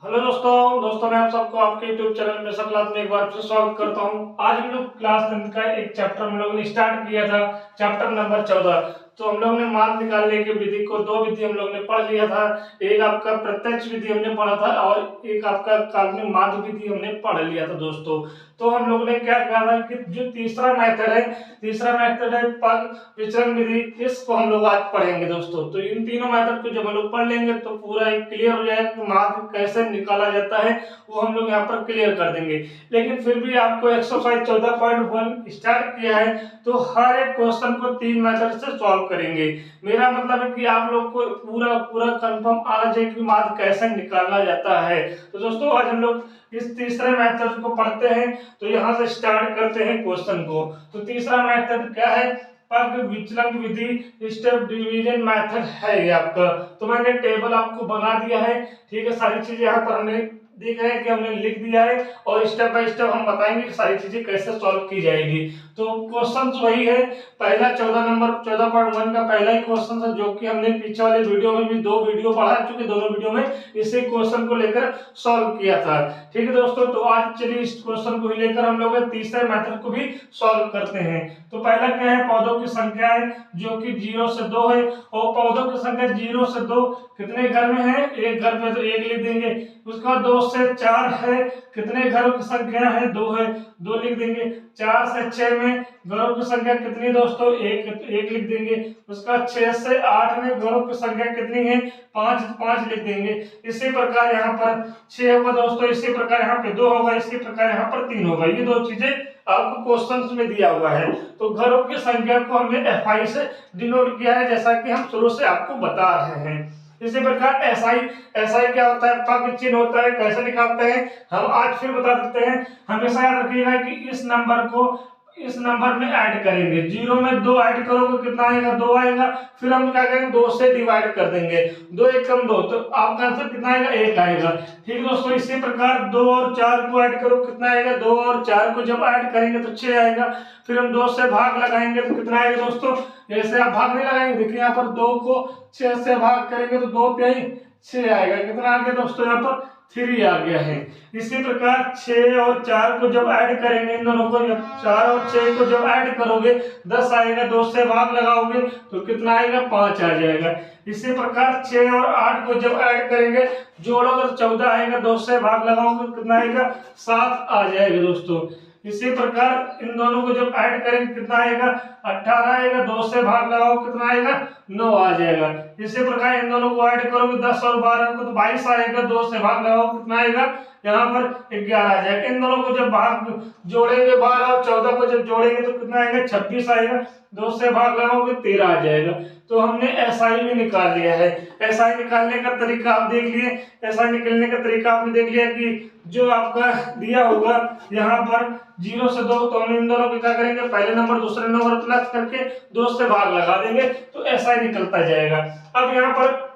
Hello दोस्तों मैं आप सबको आपके YouTube चैनल में सब क्लास में एक बार फिर स्वागत करता हूं। आज हम लोग क्लास 10 का एक चैप्टर हम लोगों ने स्टार्ट किया था, चैप्टर नंबर 14। तो हम लोगों ने मान निकालने की विधि को दो विधि हम लोगों ने पढ़ लिया था। एक आपका प्रत्यक्ष विधि हमने पढ़ा था और एक आपका काल्पनिक माध्य विधि हमने पढ़ लिया था दोस्तों। तो हम लोगों ने क्या कहा था कि जो तीसरा मेथड है पग विचरण विधि, इसको हम लोग आज पढ़ेंगे दोस्तों। तो इन तीनों मेथड को जब हम लोग पढ़ लेंगे तो पूरा एक क्लियर हो जाएगा कि माध्य कैसे निकाला जाता है, वो हम लोग यहाँ पर क्लियर कर देंगे। लेकिन फिर भी आपको एक्सरसाइज 14.1 स्टार्ट किया है तो हर एक क्वेश्चन को तीन मेथड से सॉल्व करेंगे। मेरा मतलब है कि आप लोग को पूरा पूरा कंफर्म आना चाहिए कि माध्य कैसे निकाला जाता है। तो दोस्तों आज हम लोग इस तीसरे मेथड को पढ़ते हैं। तो यहाँ से स्टार्ट करते हैं क्वेश्चन को। तो तीसरा मेथड क्या है? पग विचलन विधि, स्टेप डिवीजन मेथड है ये आपका। तो मैंने टेबल आपको बना दिया है, ठीक है। सारी चीजें यहाँ पर हमने देख रहे हैं कि हमने लिख दिया है और स्टेप बाय स्टेप हम बताएंगे कि सारी चीजें कैसे सॉल्व की जाएगी। तो क्वेश्चन वही है, पहला 14.1 का पहला ही क्वेश्चन है, जो कि हमने पीछे वाले वीडियो में भी दो वीडियो पढ़ा चुके, दोनों वीडियो में इसी क्वेश्चन को लेकर सॉल्व किया था, ठीक है दोस्तों। तो आज चलिए इस क्वेश्चन को ही लेकर हम लोग तीसरे मेथड को भी सॉल्व करते हैं। तो पहला क्या है? पौधों की संख्या है जो कि 0 से 2 है, और पौधों की संख्या 0 से 2 कितने घर में है? एक घर में, तो एक लिख देंगे। उसका 2 से 4 है, कितने घरों की संख्या है? 2 है, 2 लिख देंगे। 4 से 6 में घरों की संख्या कितनी दोस्तों? एक लिख देंगे। उसका 6 से 8 में घरों की संख्या कितनी है? 5 लिख देंगे। इसी प्रकार यहाँ पर 6 होगा दोस्तों, इसी प्रकार यहाँ पे 2 होगा, इसी प्रकार यहाँ पर 3 होगा। ये दो चीजें आपको क्वेश्चंस में दिया हुआ है। तो घरों की संख्या को हमने FI से डिनोट किया है, जैसा कि हम शुरू से आपको बता रहे हैं। इसी प्रकार SI क्या होता है? पग चिन्ह होता है। कैसे निकालते हैं हम आज फिर बता देते हैं। हमेशा याद रखिएगा कि इस नंबर को इस नंबर में ऐड करेंगे। 0 में 2 ऐड करोगे कितना आएगा? 2 आएगा। फिर हम क्या करेंगे? 2 से डिवाइड कर देंगे। 2 1 कम 2, तो आपका आंसर कितना आएगा? 1 आएगा, ठीक है दोस्तों। इसी प्रकार 2 और 4 को ऐड करो, कितना आएगा? 2 और 4 को जब ऐड करेंगे तो 6 आएगा। फिर हम 2 से भाग लगाएंगे तो कितना आएगा दोस्तों? ऐसे आप भाग नहीं लगाएंगे, देखिए यहाँ पर 2 को 6 से भाग करेंगे तो 2 तिहाई 6 आएगा। कितना आ गया दोस्तों? यहाँ पर 3 आ गया है। इसी प्रकार 6 और 4 को जब ऐड करेंगे, इन दोनों को 4 और 6 को जब ऐड करोगे 10 आएगा। 2 से भाग लगाओगे तो कितना आएगा? 5 आ जाएगा। इसी प्रकार 6 और 8 को जब ऐड करेंगे, जोड़ोगे तो 14 आएगा। 2 से भाग लगाओगे तो कितना आएगा? 7 आ जाएगा दोस्तों। इसी प्रकार इन दोनों को जब ऐड करेंगे कितना आएगा? 18 आएगा। 2 से भाग लगाओ, कितना आएगा? 9 आ जाएगा। इसी प्रकार इन दोनों को ऐड करोगे 10 और 12 को तो 22 आएगा। 2 से भाग लगाओ, कितना आएगा? यहाँ पर 11 आ जाएगा। इन दोनों को जब भाग जोड़ेंगे 12 और 14 को जब जोड़ेंगे तो कितना आएगा? 26 आएगा। 2 से भाग लगाओगे 13 आ जाएगा। तो हमने SI भी निकाल लिया है। SI निकालने का तरीका आप देख लिए। SI निकालने का तरीका आपने देख लिया कि जो आपका दिया होगा यहाँ पर 0 से 2, तो हम इन दोनों को क्या करेंगे? पहले नंबर दूसरे नंबर प्लस करके 2 से भाग लगा देंगे तो SI निकलता जाएगा। अब यहाँ पर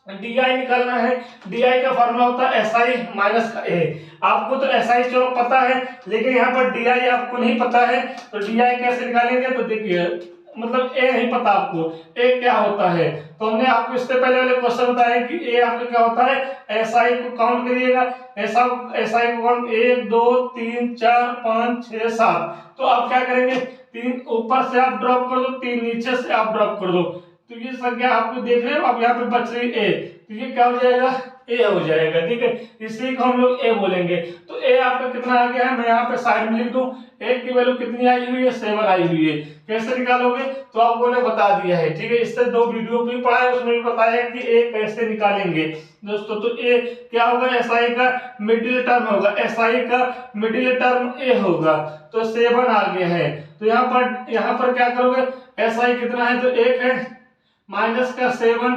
DI निकालना है। DI का फॉर्मूला होता है SI माइनस का A। आपको तो SI चलो पता है, लेकिन यहाँ पर DI आपको नहीं पता है। तो DI कैसे निकालेंगे? तो देखिए, मतलब A नहीं पता आपको, A क्या होता है। तो हमने आपको इससे पहले वाले क्वेश्चन बताया कि A आपका क्या होता है। SI को काउंट करिएगा। SI को काउंट 1 2 3 4 5 6 7। तो आप क्या करेंगे? 3 ऊपर से आप ड्रॉप कर दो, 3 नीचे से आप ड्रॉप कर दो। तो ये संख्या आपको देख रहे हो, अब यहाँ पे बच रही A, तो ये क्या हो जाएगा? A हो जाएगा, ठीक है। इसी को हम लोग A बोलेंगे। तो A आपका कितना आ गया है? मैं यहाँ पे साइड में लिख दूं। A की वैल्यू कितनी आई हुई है? 7 आई हुई है। कैसे निकालोगे? तो आपको ने बता दिया है, ठीक है। इससे 2 वीडियो भी पढ़ा है, उसमें भी बताया है कि A कैसे निकालेंगे दोस्तों। तो A क्या होगा? SI का मिडिल टर्म होगा। SI का मिडिल टर्म A होगा। तो 7 आ गया है। तो यहाँ पर क्या करोगे? SI कितना है? तो 1 है, माइनस का 7,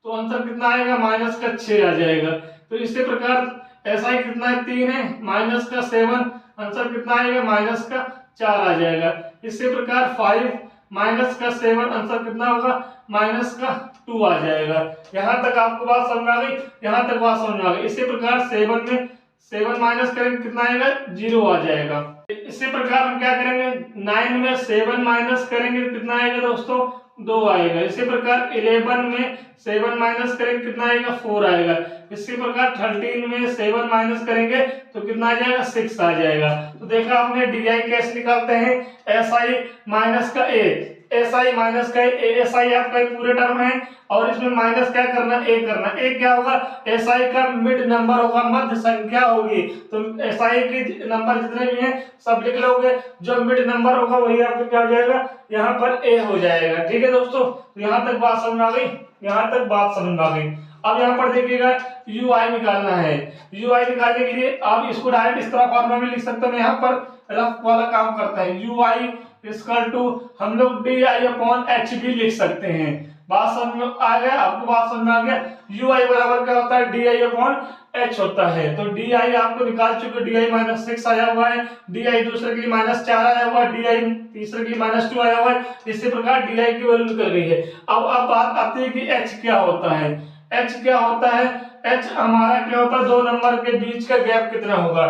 तो आंसर कितना आएगा? माइनस का 6 आ जाएगा। तो इसी प्रकार SI कितना है? 3 है, माइनस का 7, आंसर कितना आएगा? माइनस का 4 आ जाएगा। इसी प्रकार 5 माइनस का 7, आंसर कितना होगा? माइनस का 2 आ जाएगा। यहाँ तक आपको बात समझ आ गई? यहाँ तक बात समझ आ गई। इसी प्रकार 7 में 7 माइनस करेंगे, कितना आएगा? 0 आ जाएगा। इसी प्रकार हम क्या करेंगे? 9 में 7 माइनस करेंगे, कितना आएगा दोस्तों? 2 आएगा। इसी प्रकार 11 में 7 माइनस करेंगे कितना आएगा 4 आएगा। इसी प्रकार 13 में 7 माइनस करेंगे तो कितना आ जाएगा 6 आ जाएगा। तो देखा आपने डी आई कैसे निकालते हैं, एस आई माइनस का ए, एस आई माइनस का एस आई आपका एक पूरे टर्म है और इसमें माइनस क्या करना ए करना। ए क्या होगा, एस आई का मिड नंबर होगा, मध्य संख्या होगी। तो एस आई के नंबर जितने भी हैं सब लिख लोगे, जो मिड नंबर होगा वही आपको क्या हो जाएगा यहाँ पर ए हो जाएगा। ठीक है दोस्तों, तो यहाँ तक बात समझ आ गई, यहाँ तक बात समझ आ गई। अब यहाँ पर देखिएगा यू आई निकालना है। यू आई निकालने के लिए आप इसको डायरेक्ट इस तरह फॉर्मूला में लिख सकते हैं, यहाँ पर रफ वाला काम करता है। यू आई इक्वल टू हम लोग डी आई अपॉन एच भी लिख सकते हैं। बात समझ में आ गया, आपको बात समझ में आ गया। यू आई बराबर क्या होता है, डी आई अपॉन एच होता है। तो डी आई आपको निकाल चुके, डी आई माइनस 6 आया हुआ है, डी आई दूसरे के लिए माइनस 4 आया हुआ है, डी आई तीसरे के लिए माइनस 2 आया हुआ है। इसी प्रकार डी आई की वैल्यू निकल गई है। अब बात आती है कि एच क्या होता है। एच क्या होता है, एच हमारा क्या होता है, 2 नंबर के बीच का गैप कितना होगा,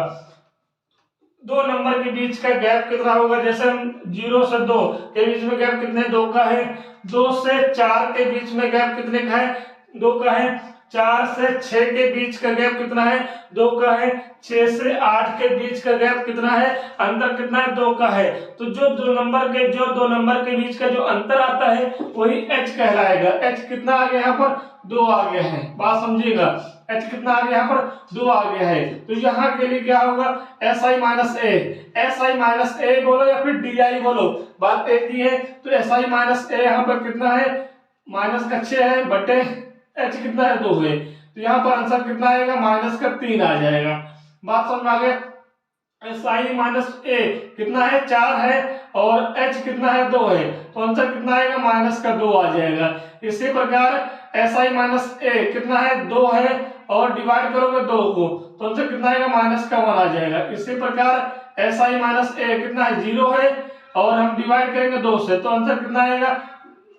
2 नंबर के बीच का गैप कितना होगा। जैसे हम 0 से 2 के बीच में गैप कितने 2 का है, 2 से 4 के बीच में गैप कितने का है 2 का है, 4 से 6 के बीच का गैप कितना है 2 का है, 6 से 8 के बीच का गैप कितना है, अंतर कितना है 2 का है। तो जो दो नंबर के बीच का जो अंतर आता है वही एच कहलाएगा। एच कितना आ गया यहाँ पर 2 आ गया है, बात समझिएगा। एच कितना आ गया यहाँ पर 2 आ गया है। तो यहाँ के लिए क्या होगा, s i minus a, s i minus a बोलो या फिर डी आई बोलो, बात एक ही है। तो एस आई माइनस ए यहाँ पर कितना है, माइनस का 6 है बटे एच कितना है 2 है। तो यहाँ पर आंसर कितना आएगा, माइनस का 3 आ जाएगा। बात समझ में आ गया। एस आई माइनस ए कितना है 4 है और एच कितना है 2 है, तो आंसर कितना आएगा माइनस का 2 आ जाएगा। इसी प्रकार एस आई माइनस ए कितना है 2 है और डिवाइड करोगे 2 को तो आंसर कितना आएगा माइनस का 1 आ जाएगा। इसी प्रकार एस आई माइनस ए कितना है 0 है और हम डिवाइड करेंगे 2 से तो आंसर कितना आएगा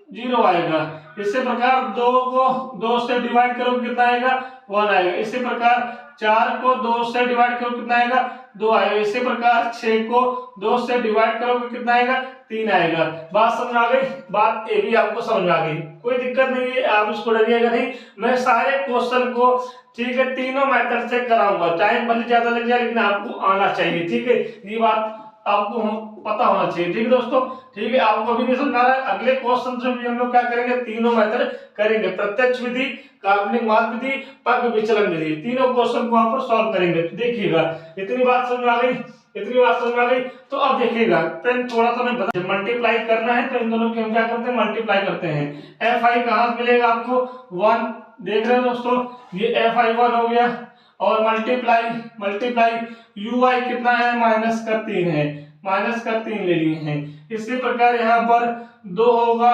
0 आएगा। इसी प्रकार 2 को 2 से डिवाइड करोगे कितना आएगा 1 आएगा। इसी प्रकार 4 को 2 से डिवाइड करोगे कितना आएगा 2 आएगा। इसी प्रकार 6 को 2 से डिवाइड करोगे कितना आएगा 3 आएगा। बात समझ आ गई, बात ये भी आपको समझ आ गई, कोई दिक्कत नहीं है, आप इसको डरिएगा नहीं। मैं सारे क्वेश्चन को ठीक है तीनों मेथड से कराऊंगा, टाइम भले ज्यादा लग जाए लेकिन आपको आना चाहिए। ठीक है, ये बात आपको पता होना चाहिए। ठीक है दोस्तों, ठीक है, आपको अभी नहीं समझ आ रहा है, अगले क्वेश्चन से भी हम लोग क्या करेंगे, तीनों मेथड करेंगे, प्रत्यक्ष विधि, काल्पनिक माध्य विधि, पग विचलन विधि, तीनों क्वेश्चन को वहां पर सॉल्व करेंगे। देखिएगा इतनी बात समझ आ गई, इतनी बात समझ आ गई। तो अब देखिएगा पेन थोड़ा सा मैं बता, मल्टीप्लाई करना है तो इन दोनों की हम क्या करते हैं मल्टीप्लाई करते हैं। एफ आई कहां मिलेगा आपको 1, देख रहे हो दोस्तों, ये एफ आई 1 हो गया और मल्टीप्लाई यू आई कितना है माइनस का 3 है, माइनस का 3 ले लिए हैं। इसी प्रकार यहाँ पर 2 होगा,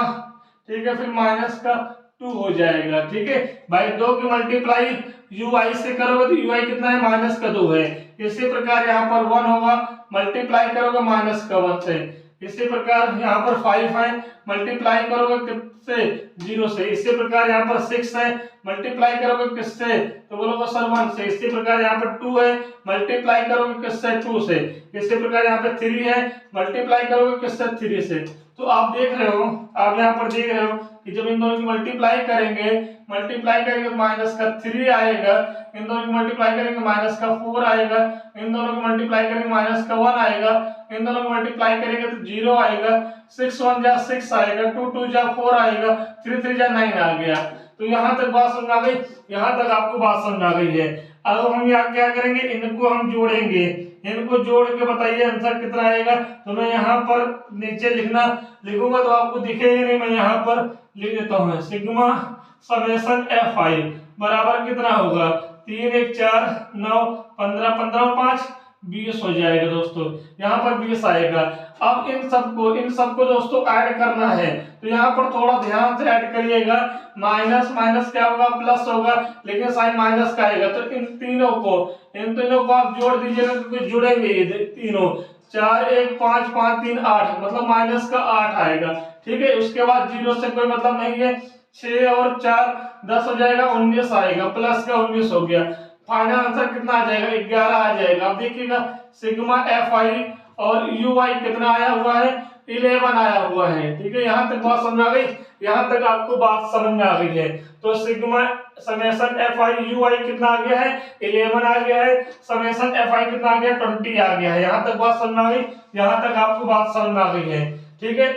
ठीक है, फिर माइनस का 2 हो जाएगा। ठीक है भाई, 2 की मल्टीप्लाई यू आई से करोगे तो यू आई कितना है माइनस का 2 है। इसी प्रकार यहाँ पर 1 होगा, मल्टीप्लाई करोगे माइनस का 1 से। इसी प्रकार यहाँ पर 5 है, मल्टीप्लाई करोगे किससे 0 से। इसी प्रकार यहाँ पर 6 है, मल्टीप्लाई करोगे किससे तो बोलोगे सर 1 से। इसी प्रकार यहाँ पर 2 है, मल्टीप्लाई करोगे किससे 2 से। इसी प्रकार यहाँ पे 3 है, मल्टीप्लाई करोगे किससे 3 से। तो आप देख रहे हो, आप यहाँ पर देख रहे हो कि जब इन दोनों की मल्टीप्लाई करेंगे तो माइनस का 3 आएगा, इन दोनों की मल्टीप्लाई करेंगे माइनस का 4 आएगा, इन दोनों की मल्टीप्लाई करेंगे माइनस का 1 आएगा, इन दोनों को मल्टीप्लाई करेंगे तो 0 आएगा, 6 1 जा 6 आएगा, 2 2 जा 4 आएगा, 3 3 जा 9 आ गया। तो यहाँ तक बात समझ आ गई, यहाँ तक आपको बात समझ आ गई है। अब हम यहाँ क्या करेंगे, इनको हम जोड़ेंगे, इनको जोड़ के बताइए आंसर कितना आएगा। तो मैं यहाँ पर नीचे लिखूंगा तो आपको दिखेगा नहीं, मैं यहाँ पर लिख देता हूँ, सिग्मा समेशन एफ आई बराबर कितना होगा 3 1 4 9 15 15 और 5 20 हो जाएगा दोस्तों, यहाँ पर 20 आएगा। अब इन सबको दोस्तों ऐड करना है, तो यहाँ पर थोड़ा ध्यान से ऐड करिएगा। माइनस माइनस क्या होगा प्लस होगा, लेकिन साइन माइनस का आएगा। तो इन तीनों को आप जोड़ दीजिएगा क्योंकि जुड़ेंगे ये तीनों। 4 1 5 5 3 8 मतलब माइनस का 8 आएगा। ठीक है, उसके बाद 0 से कोई मतलब नहीं है, 6 और 4 10 हो जाएगा, 19 आएगा, प्लस का 19 हो गया। फाइनल आंसर कितना आ जाएगा 11 आ जाएगा। अब देखिएगा सिग्मा एफ आई और यू आई कितना आया हुआ है 11 आया हुआ है। ठीक है, यहाँ तक बात समझ में आ गई, यहाँ तक आपको बात समझ में आ गई है। तो sigma summation f i u i कितना आ गया है, 11 आ गया है। समेशन एफ आई कितना आ गया, 20 आ गया है। यहाँ तक बात समझ में आ गई, यहाँ तक आपको बात समझ में आ गई है। ठीक है,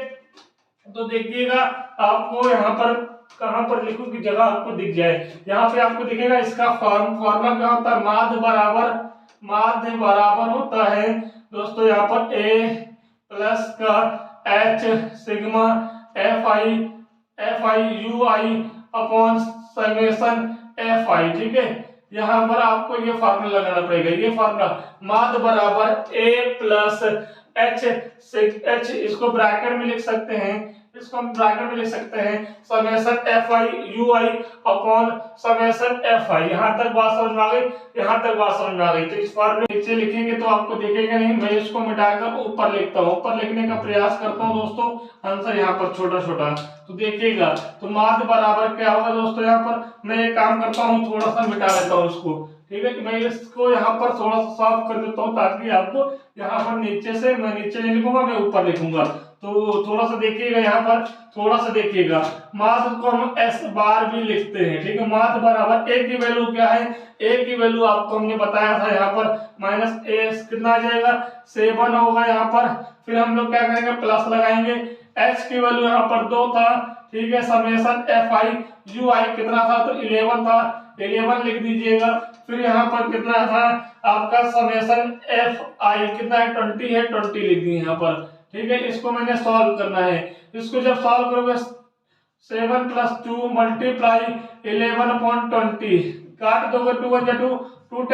तो देखिएगा आपको यहाँ पर कहां पर लिखूं की जगह आपको दिख जाए। यहाँ पे आपको दिखेगा इसका फॉर्मूला क्या होता है, माध्य बराबर होता है दोस्तों यहाँ पर ए प्लस का H sigma F i u I upon summation f आई। ठीक है, यहाँ पर आपको ये फार्मूला लगाना पड़ेगा। ये फार्मूला माध्य बराबर ए प्लस एच, इसको ब्रैकेट में लिख सकते हैं, इसको हम ब्रैकेट में लिख सकते हैं summation f i u I upon summation f आई। यहाँ तक बात समझ में आ गई, यहाँ तक बात समझ में आ गई। तो इस फॉर्मूले नीचे लिखेंगे तो आपको दिखेगा नहीं, मैं इसको मिटाकर ऊपर लिखता हूँ, ऊपर लिखने का प्रयास करता हूँ दोस्तों, आंसर यहाँ पर छोटा छोटा। तो देखिएगा तो माध्य बराबर क्या होगा दोस्तों, यहाँ पर मैं एक काम करता हूँ, थोड़ा सा मिटा लेता हूँ इसको। ठीक है, मैं इसको यहाँ पर थोड़ा सा साफ कर देता हूँ ताकि आपको यहाँ पर नीचे से, मैं नीचे नहीं लिखूंगा, मैं ऊपर लिखूंगा। तो थोड़ा सा देखिएगा, यहाँ पर थोड़ा सा देखिएगा, माध्य को हम एस बार भी लिखते हैं। ठीक है, माध्य बराबर ए की वैल्यू क्या है, ए की वैल्यू आपको हमने बताया था यहाँ पर माइनस ए कितना आ जाएगा 7 होगा यहाँ पर। फिर हम लोग क्या करेंगे, प्लस लगाएंगे। एच की वैल्यू यहाँ पर 2 था। ठीक है, summation f i u i कितना था, तो 11 था, 11 लिख दीजिएगा। फिर यहाँ पर कितना था आपका समेशन एफ आई कितना है, 20 है, 20 लिख दिए यहाँ पर। ठीक है, इसको मैंने सॉल्व करना है। इसको जब सॉल्व करोगे 7 + 2 मल्टीप्लाई 11/20 काट दोगे, 2 × 2 2 ×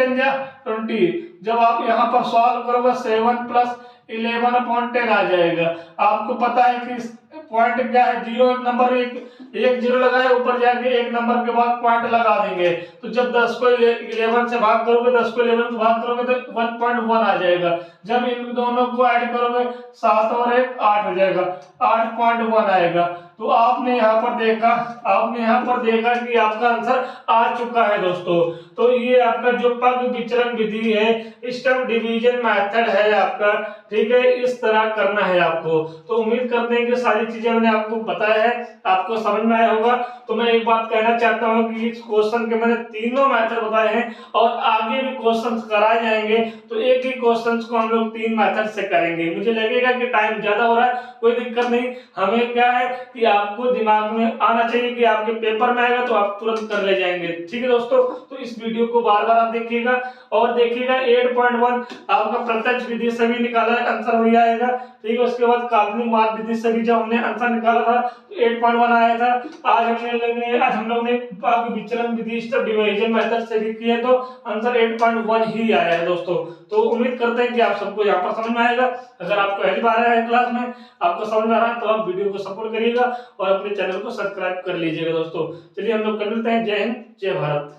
20। जब आप यहाँ पर सॉल्व करोगे 7 + 11/10 आ जाएगा। आपको पता है कि पॉइंट क्या है, जीरो एक नंबर, एक जीरो लगाए, ऊपर जाके एक नंबर के बाद पॉइंट लगा देंगे। तो जब 10 को 11 से भाग करोगे, 10 को 11 से भाग करोगे तो 1.1 आ जाएगा। जब इन दोनों को ऐड करोगे 7 और 1 8 हो जाएगा, 8.1 आएगा। तो आपने यहाँ पर देखा कि आपका आंसर आ चुका है दोस्तों। तो ये आपका जो पग विचलन विधि है, स्टम्प डिवीजन मेथड है आपका। ठीक है, इस तरह करना है आपको। तो उम्मीद करते हैं कि सारी चीजें मैंने आपको बताया है, आपको समझ में आया होगा। तो मैं एक बात कहना चाहता हूँ कि इस क्वेश्चन के मैंने तीनों मेथड बताए हैं और आगे भी क्वेश्चन कराए जाएंगे। तो एक ही क्वेश्चन को हम लोग 3 मेथड से करेंगे। मुझे लगेगा कि टाइम ज्यादा हो रहा है, कोई दिक्कत नहीं। हमें क्या है कि आपको दिमाग में आना चाहिए कि आपके पेपर में आएगा तो आप तुरंत कर ले जाएंगे। ठीक है दोस्तों, तो इस वीडियो को बार बार आप देखिएगा और देखिएगा 8.1 आपका प्रत्यक्ष विधि से भी निकाला आंसर हो जाएगा। ठीक है, उसके बाद काल्पनिक माध्य विधि से भी जब हमने आंसर निकाला था तो 8.1 आया था। आज हम लोग ने विचलन विधि स्टम्प डिवीजन मेथड से भी किया तो आंसर 8.1 ही आया है दोस्तों। तो उम्मीद करते हैं कि आप सबको यहाँ पर समझ में आएगा। अगर आपको पहली बार आया है क्लास में, आपको समझ में आ रहा है, तो आप वीडियो को सपोर्ट करिएगा और अपने चैनल को सब्सक्राइब कर लीजिएगा दोस्तों। चलिए हम लोग कर लेते हैं। जय हिंद, जय भारत।